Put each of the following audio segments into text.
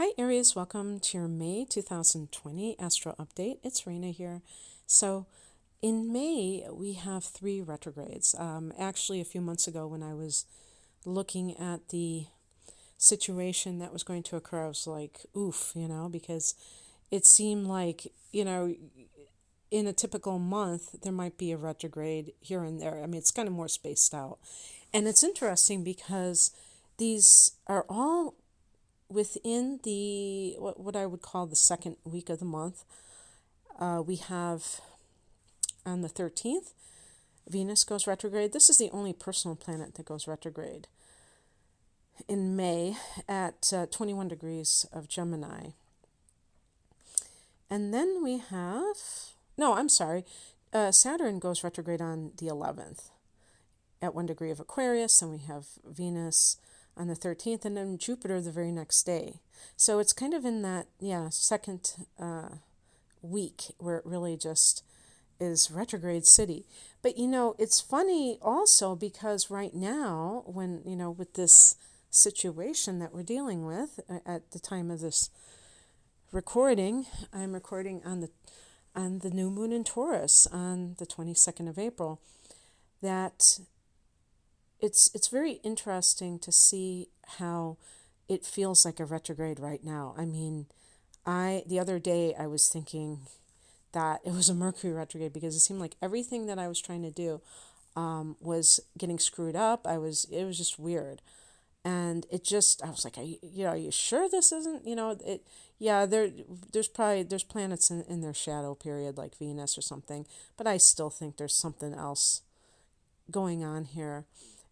Hi Aries, welcome to your May 2020 Astro Update. It's Rena here. So in May, we have three retrogrades. Actually, a few months ago when I was looking at the situation that was going to occur, I was like, oof, because it seemed like, in a typical month, there might be a retrograde here and there. I mean, it's kind of more spaced out. And it's interesting because these are all within the what I would call the second week of the month. We have on the 13th, Venus goes retrograde. This is the only personal planet that goes retrograde in May at 21 degrees of Gemini. And then we have, no, I'm sorry, Saturn goes retrograde on the 11th at 1 degree of Aquarius, and we have Venus on the 13th, and then Jupiter the very next day. So it's kind of in that, second week where it really just is retrograde city. But, it's funny also because right now, when, with this situation that we're dealing with at the time of this recording, I'm recording on the new moon in Taurus on the 22nd of April, that it's very interesting to see how it feels like a retrograde right now. I mean, the other day I was thinking that it was a Mercury retrograde because it seemed like everything that I was trying to do was getting screwed up. It was just weird. And I was like, are you sure this isn't, there's planets in their shadow period like Venus or something, but I still think there's something else going on here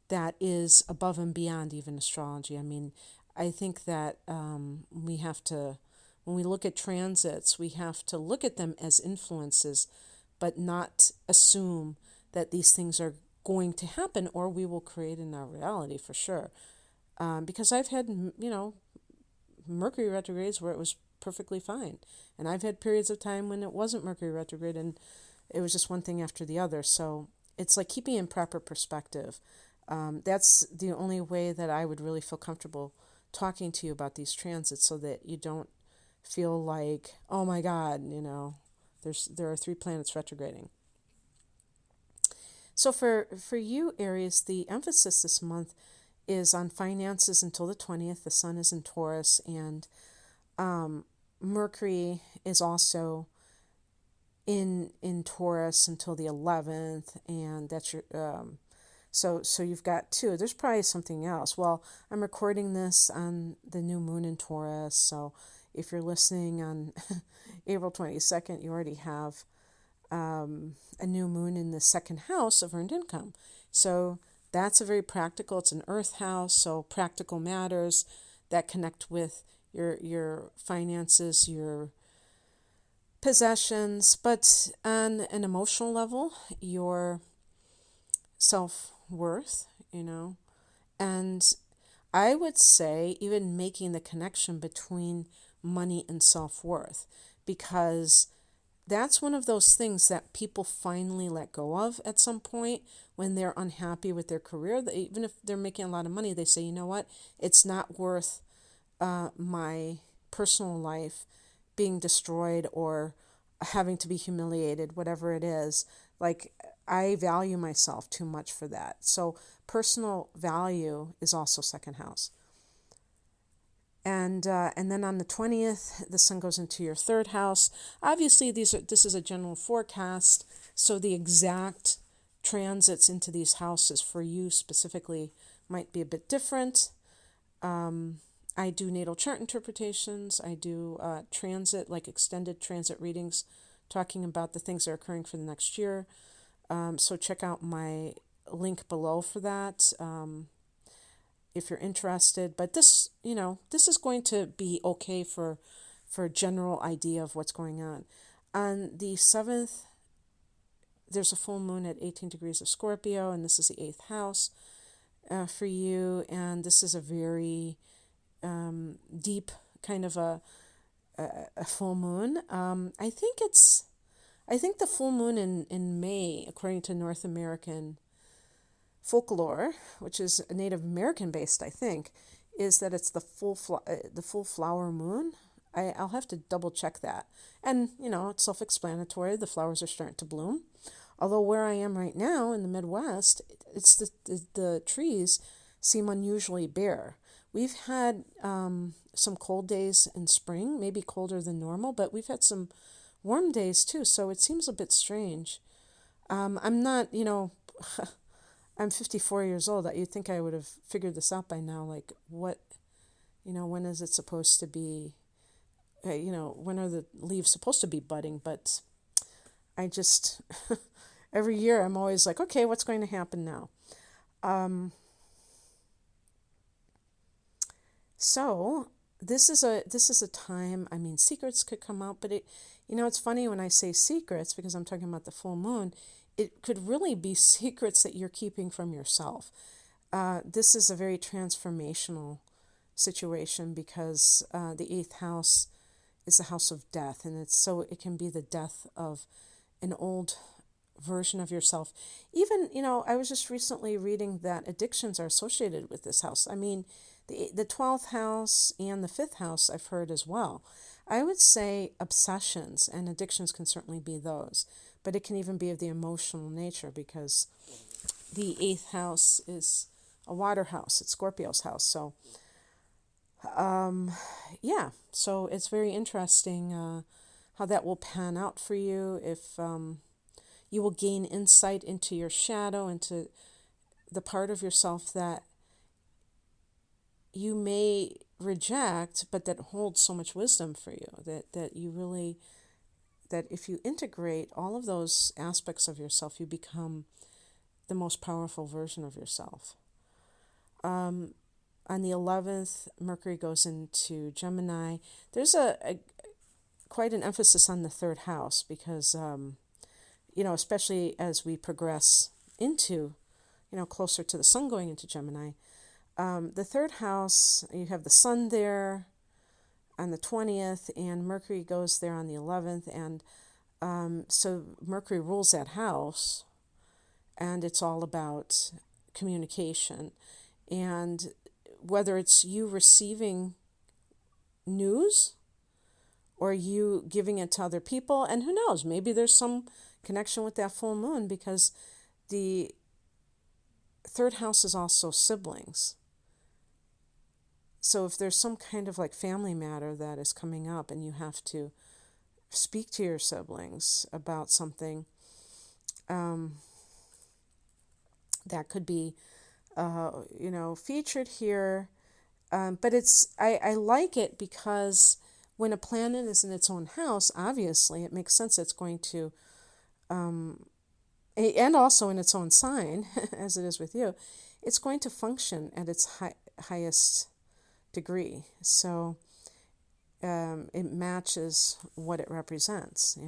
that is above and beyond even astrology. I mean, I think that we have to, when we look at transits, we have to look at them as influences, but not assume that these things are going to happen, or we will create in our reality for sure. Because I've had, Mercury retrogrades where it was perfectly fine. And I've had periods of time when it wasn't Mercury retrograde and it was just one thing after the other. So it's like keeping in proper perspective. That's the only way that I would really feel comfortable talking to you about these transits, so that you don't feel like, oh my God, there are three planets retrograding. So for you, Aries, the emphasis this month is on finances until the 20th. The sun is in Taurus, and Mercury is also in Taurus until the 11th, and that's your so you've got two. There's probably something else. Well, I'm recording this on the new moon in Taurus, so if you're listening on April 22nd, you already have a new moon in the second house of earned income. So that's a very practical, it's an earth house, so practical matters that connect with your finances, your possessions, but on an emotional level, your self-worth, and I would say even making the connection between money and self-worth, because that's one of those things that people finally let go of at some point when they're unhappy with their career. Even if they're making a lot of money, they say, you know what, it's not worth my personal life being destroyed or having to be humiliated, whatever it is. Like, I value myself too much for that. So personal value is also second house. And then on the 20th, the sun goes into your third house. Obviously, this is a general forecast, so the exact transits into these houses for you specifically might be a bit different. I do natal chart interpretations. I do transit, like extended transit readings, talking about the things that are occurring for the next year. So check out my link below for that. If you're interested, but this is going to be okay for a general idea of what's going on. On the 7th, there's a full moon at 18 degrees of Scorpio, and this is the 8th house for you, and this is a very deep kind of a full moon. I think the full moon in May, according to North American folklore, which is Native American based, I think, is that it's the full flower moon. I'll have to double check that. And, it's self-explanatory. The flowers are starting to bloom. Although where I am right now in the Midwest, it's the trees seem unusually bare. We've had some cold days in spring, maybe colder than normal, but we've had some warm days too, so it seems a bit strange. I'm not, I'm 54 years old. You'd think I would have figured this out by now. Like, what, when is it supposed to be, when are the leaves supposed to be budding? But I just, every year I'm always like, okay, what's going to happen now? So this is a time. I mean, secrets could come out, but it's funny when I say secrets because I'm talking about the full moon. It could really be secrets that you're keeping from yourself. This is a very transformational situation because the eighth house is the house of death, and it can be the death of an old version of yourself. Even, I was just recently reading that addictions are associated with this house. I mean, the 12th house and the 5th house I've heard as well. I would say obsessions and addictions can certainly be those, but it can even be of the emotional nature because the 8th house is a water house. It's Scorpio's house. So, yeah, so it's very interesting how that will pan out for you if you will gain insight into your shadow, into the part of yourself that you may reject, but that holds so much wisdom for you that you really, that if you integrate all of those aspects of yourself, you become the most powerful version of yourself. On the 11th, Mercury goes into Gemini. There's a quite an emphasis on the third house because, especially as we progress into, closer to the sun going into Gemini. The third house, you have the sun there on the 20th, and Mercury goes there on the 11th. And so Mercury rules that house, and it's all about communication. And whether it's you receiving news or you giving it to other people, and who knows, maybe there's some connection with that full moon because the third house is also siblings. So if there's some kind of like family matter that is coming up and you have to speak to your siblings about something, that could be, featured here. But I like it because when a planet is in its own house, obviously it makes sense it's going to, and also in its own sign, as it is with you, it's going to function at its highest degree. So it matches what it represents,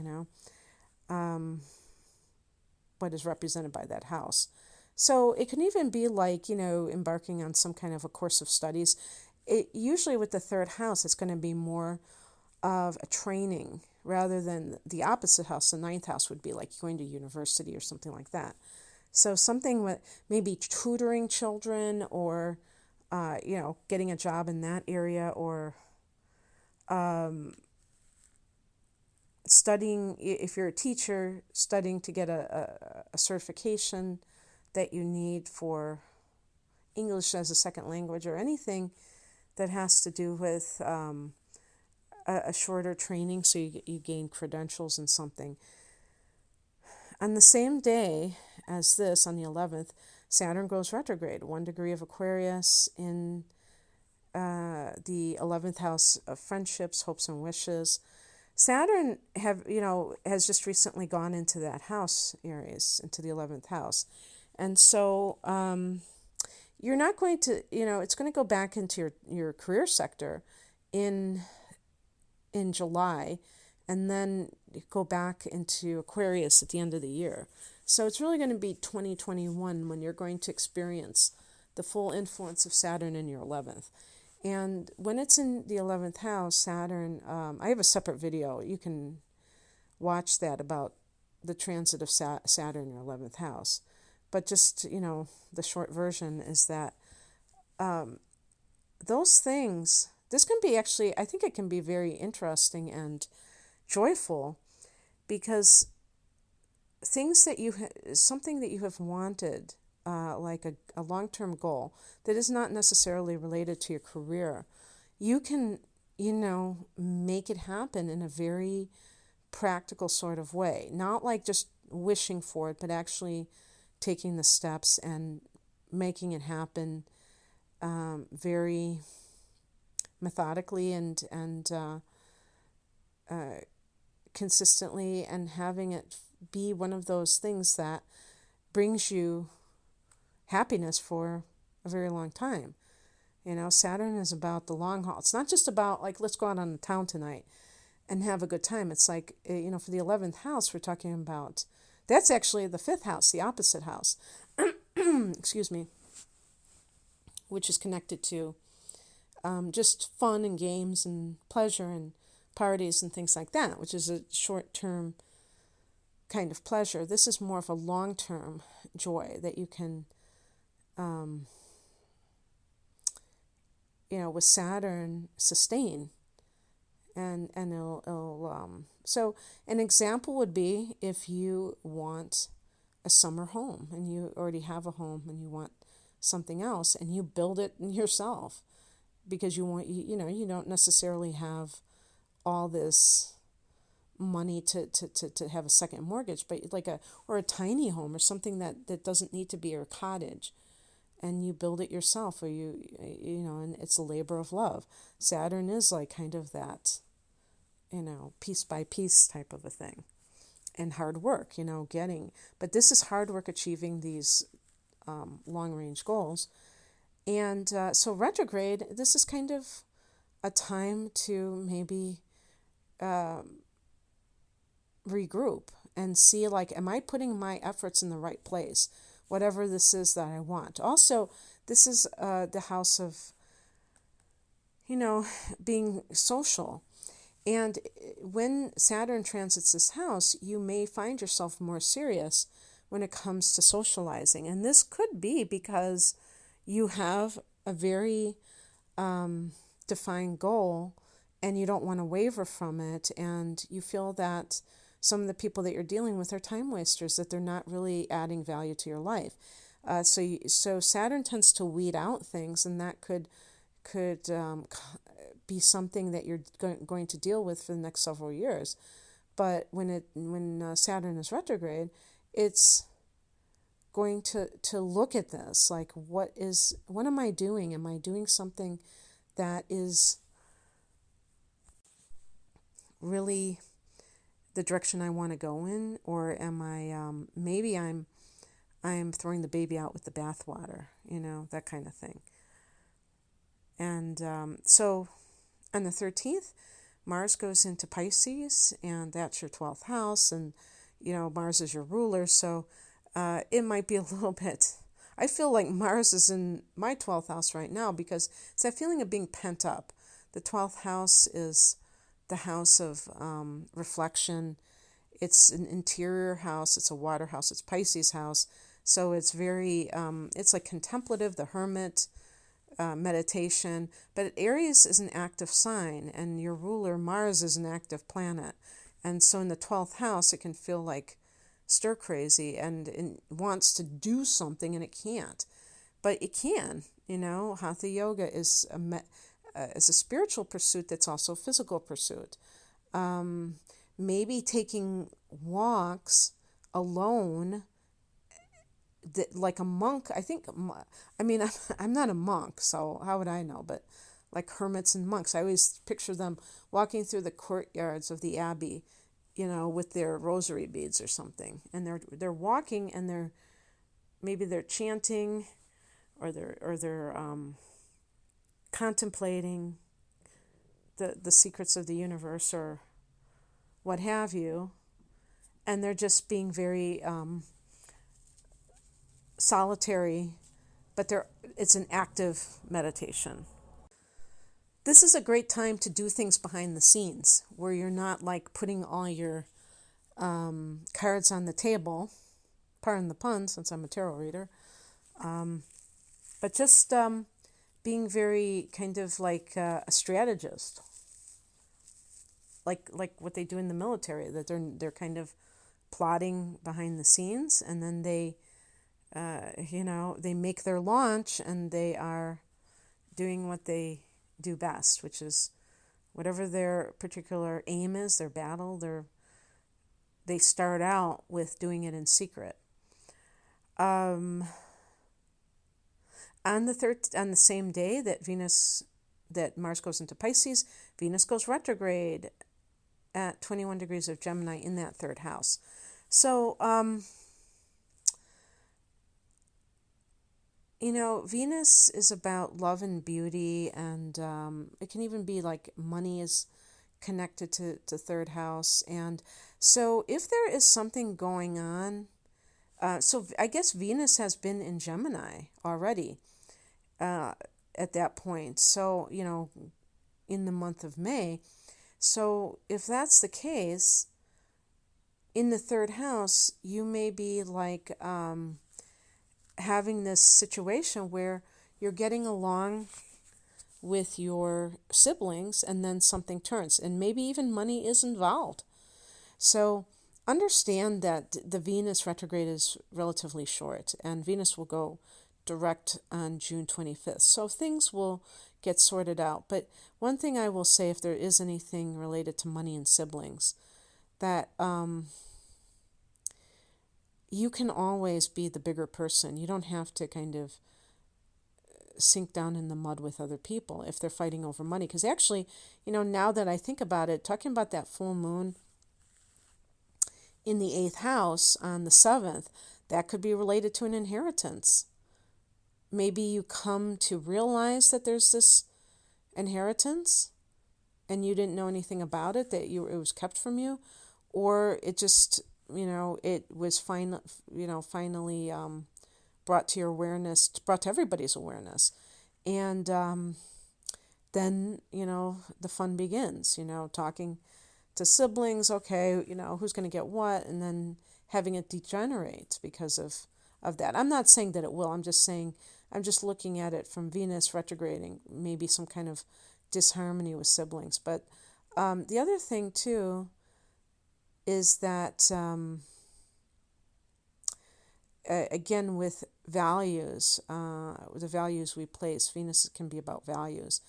what is represented by that house. So it can even be like, embarking on some kind of a course of studies. Usually with the third house, it's going to be more of a training rather than the opposite house. The ninth house would be like going to university or something like that. So something with maybe tutoring children or, getting a job in that area or studying, if you're a teacher, studying to get a certification that you need for English as a second language or anything that has to do with a shorter training so you gain credentials in something. On the same day as this, on the 11th, Saturn goes retrograde, 1 degree of Aquarius in the 11th house of friendships, hopes, and wishes. Saturn has just recently gone into that house, Aries, into the 11th house. And so you're not going to, it's going to go back into your career sector in July and then go back into Aquarius at the end of the year. So it's really going to be 2021 when you're going to experience the full influence of Saturn in your 11th. And when it's in the 11th house, Saturn, I have a separate video. You can watch that about the transit of Saturn in your 11th house. But just, the short version is that those things, this can be actually, I think it can be very interesting and joyful, because something that you have wanted, like a long-term goal that is not necessarily related to your career, you can, make it happen in a very practical sort of way. Not like just wishing for it, but actually taking the steps and making it happen, very methodically and consistently, and having it be one of those things that brings you happiness for a very long time. Saturn is about the long haul. It's not just about like, let's go out on the town tonight and have a good time. It's like, for the 11th house, we're talking about, that's actually the 5th house, the opposite house, excuse me, which is connected to just fun and games and pleasure and parties and things like that, which is a short-term kind of pleasure. This is more of a long-term joy that you can, with Saturn, sustain. And so an example would be if you want a summer home and you already have a home and you want something else, and you build it yourself because you don't necessarily have all this money to have a second mortgage, but like a tiny home or something that doesn't need to be a cottage, and you build it yourself, or and it's a labor of love. Saturn is like kind of that, piece by piece type of a thing, and hard work, but this is hard work achieving these long range goals. And so retrograde, this is kind of a time to maybe regroup and see, like, am I putting my efforts in the right place, whatever this is that I want. Also, this is the house of, being social. And when Saturn transits this house, you may find yourself more serious when it comes to socializing. And this could be because you have a very defined goal and you don't want to waver from it. And you feel that some of the people that you're dealing with are time wasters, that they're not really adding value to your life. So Saturn tends to weed out things, and that could be something that you're going to deal with for the next several years. But when Saturn is retrograde, it's going to look at this, like, what am I doing? Am I doing something that is really the direction I want to go in, or am I maybe I'm throwing the baby out with the bathwater, that kind of thing. And so on the 13th, Mars goes into Pisces, and that's your 12th house, and Mars is your ruler, so it might be a little bit. I feel like Mars is in my 12th house right now because it's that feeling of being pent up. The 12th house is the house of reflection. It's an interior house. It's a water house. It's Pisces house. So it's very, it's like contemplative, the hermit, meditation. But Aries is an active sign, and your ruler, Mars, is an active planet. And so in the 12th house, it can feel like stir crazy and it wants to do something and it can't. But it can, Hatha yoga is a spiritual pursuit that's also a physical pursuit. Maybe taking walks alone, like a monk. I'm not a monk, so how would I know? But like hermits and monks, I always picture them walking through the courtyards of the abbey, with their rosary beads or something, and they're walking, and they're chanting, or they're contemplating the secrets of the universe or what have you, and they're just being very solitary, but it's an active meditation. This is a great time to do things behind the scenes where you're not like putting all your cards on the table, pardon the pun since I'm a tarot reader, but just being very kind of like a strategist, like what they do in the military, that they're kind of plotting behind the scenes, and then they they make their launch, and they are doing what they do best, which is whatever their particular aim is, their battle, they start out with doing it in secret. On the same day that Mars goes into Pisces, Venus goes retrograde at 21 degrees of Gemini in that third house. So, Venus is about love and beauty, and it can even be like money is connected to third house. And so if there is something going on, so I guess Venus has been in Gemini already at that point. So, in the month of May. So if that's the case, in the third house, you may be like having this situation where you're getting along with your siblings, and then something turns, and maybe even money is involved. So understand that the Venus retrograde is relatively short, and Venus will go direct on June 25th. So things will get sorted out. But one thing I will say, if there is anything related to money and siblings, that you can always be the bigger person. You don't have to kind of sink down in the mud with other people if they're fighting over money. Because actually, now that I think about it, talking about that full moon in the 8th house on the 7th, that could be related to an inheritance. Maybe you come to realize that there's this inheritance and you didn't know anything about it, that it was kept from you, or it just, it was finally brought to your awareness, brought to everybody's awareness. And then, the fun begins, talking to siblings, okay, who's going to get what, and then having it degenerate because of that. I'm not saying that it will. I'm just looking at it from Venus retrograding, maybe some kind of disharmony with siblings. But the other thing, too, is that, again, with values, the values we place, Venus can be about values.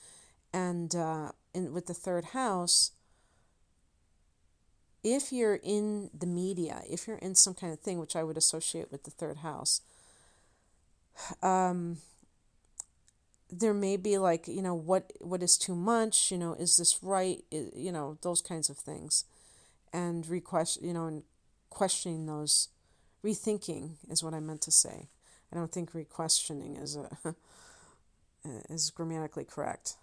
And with the third house, if you're in the media, if you're in some kind of thing, which I would associate with the third house, there may be like, what is too much, is this right, those kinds of things. And and questioning those, rethinking is what I meant to say. I don't think re-questioning is grammatically correct.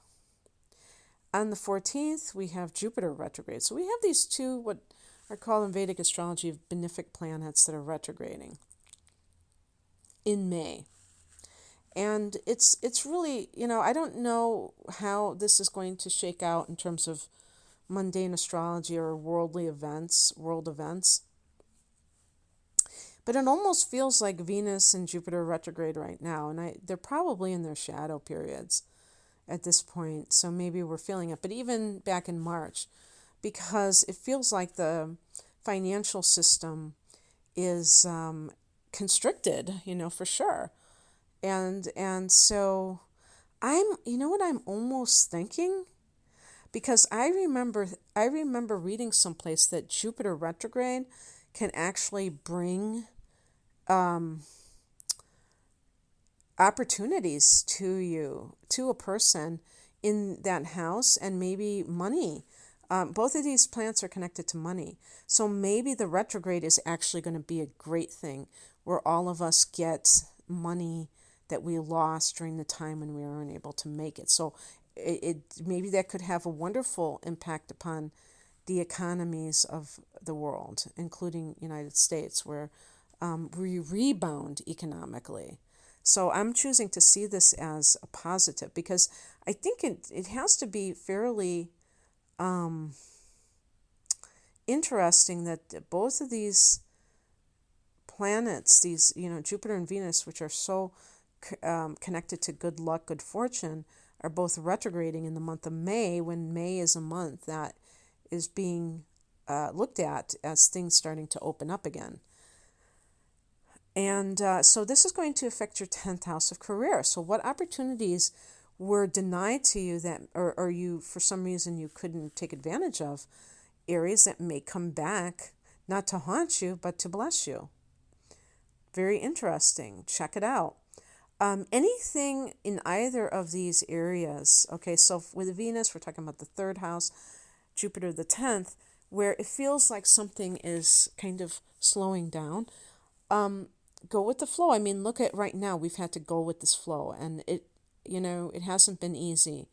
On the 14th, we have Jupiter retrograde. So we have these two, what are called in Vedic astrology, benefic planets that are retrograding in May. And it's really, I don't know how this is going to shake out in terms of mundane astrology or world events. But it almost feels like Venus and Jupiter retrograde right now, and they're probably in their shadow periods at this point, so maybe we're feeling it. But even back in March, because it feels like the financial system is constricted, for sure. And so what I'm almost thinking, because I remember reading someplace that Jupiter retrograde can actually bring opportunities to a person in that house, and maybe money. Both of these planets are connected to money. So maybe the retrograde is actually going to be a great thing where all of us get money that we lost during the time when we were unable to make it. So it maybe that could have a wonderful impact upon the economies of the world, including United States, where we rebound economically. So I'm choosing to see this as a positive, because I think it has to be fairly interesting that both of these planets, these Jupiter and Venus, which are so connected to good luck, good fortune, are both retrograding in the month of May, when May is a month that is being looked at as things starting to open up again. And so this is going to affect your 10th house of career. So what opportunities were denied to you that, or you, for some reason, you couldn't take advantage of, Aries, that may come back, not to haunt you, but to bless you. Very interesting. Check it out. Anything in either of these areas, okay, so with Venus, we're talking about the third house, Jupiter the 10th, where it feels like something is kind of slowing down. Go with the flow. I mean, look at right now, we've had to go with this flow, and it hasn't been easy.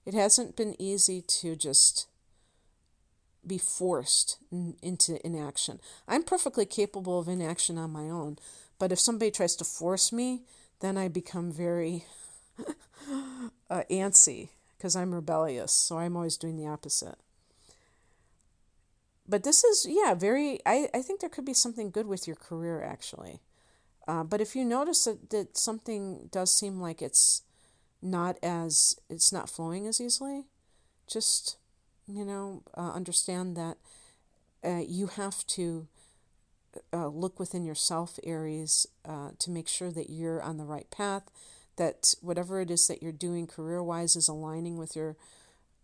It hasn't been easy to just be forced into inaction. I'm perfectly capable of inaction on my own, but if somebody tries to force me, then I become very antsy, because I'm rebellious, so I'm always doing the opposite. But this is, I think there could be something good with your career, actually. But if you notice that something does seem like it's not flowing as easily, just, understand that you have to look within yourself, Aries, to make sure that you're on the right path, that whatever it is that you're doing career-wise is aligning with your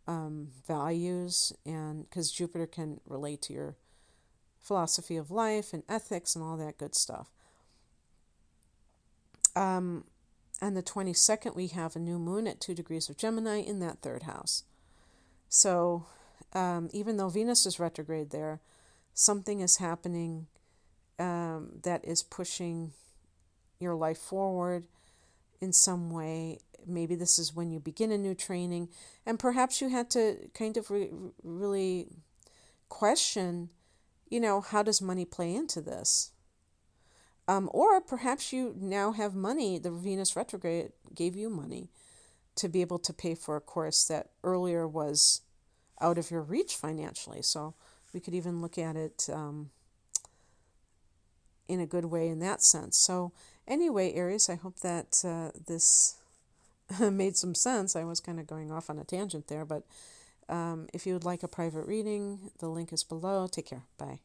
values, and because Jupiter can relate to your philosophy of life and ethics and all that good stuff. On the 22nd, we have a new moon at 2 degrees of Gemini in that third house. So even though Venus is retrograde there, something is happening that is pushing your life forward in some way. Maybe this is when you begin a new training, and perhaps you had to kind of really question, how does money play into this? Or perhaps you now have money. The Venus retrograde gave you money to be able to pay for a course that earlier was out of your reach financially. So we could even look at it in a good way in that sense. So anyway, Aries, I hope that this made some sense. I was kind of going off on a tangent there, but if you would like a private reading, the link is below. Take care. Bye.